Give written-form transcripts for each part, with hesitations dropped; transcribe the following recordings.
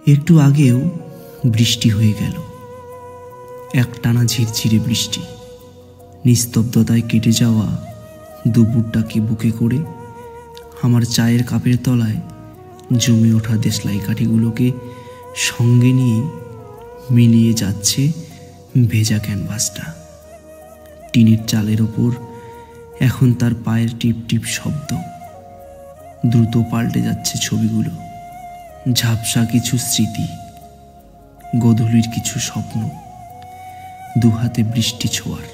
একটু আগেও বৃষ্টি হয়ে গেল, একটানা ঝিরঝিরে বৃষ্টি। নিস্তব্ধতায় কেটে যাওয়া দুপুরটাকে বুকে করে আমার চায়ের কাপের তলায় জমে ওঠা দেশলাই কাঠিগুলোকে সঙ্গে নিয়ে মিলিয়ে যাচ্ছে ভেজা ক্যানভাসটা। টিনের চালের ওপর এখন তার পায়ের টিপ টিপ শব্দ। দ্রুত পাল্টে যাচ্ছে ছবিগুলো, ঝাপসা কিছু স্মৃতি, গোধূলির কিছু স্বপ্ন, দুহাতে বৃষ্টি ছোঁয়ার।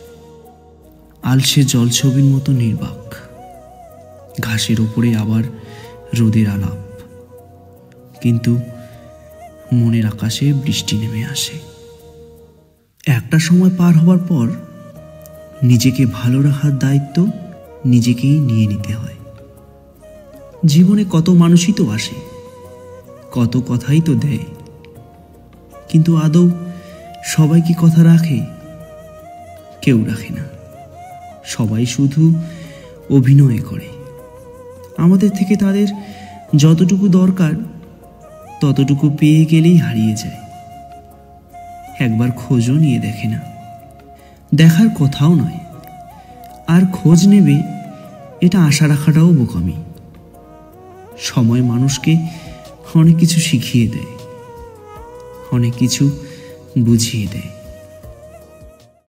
আলসে জলছবির মতো নির্বাক, ঘাসের ওপরে আবার রোদের আলাপ, কিন্তু মনের আকাশে বৃষ্টি নেমে আসে। একটা সময় পার হবার পর নিজেকে ভালো রাখার দায়িত্ব নিজেকেই নিয়ে নিতে হয়। জীবনে কত মানুষই তো আসে, কত কথাই তো দেয়, কিন্তু আদৌ সবাই কি কথা রাখে? কেউ রাখে না। সবাই শুধু অভিনয় করে। আমাদের থেকে তাদের যতটুকু দরকার ততটুকু পেয়ে গেলেই হারিয়ে যায়। একবার খোঁজও নিয়ে দেখে না, দেখার কথাও নয়। আর খোঁজ নেবে এটা আশা রাখাটাও বোকামি। সময় মানুষকে অনেক কিছু শিখিয়ে দেয়, অনেক কিছু বুঝিয়ে দেয়।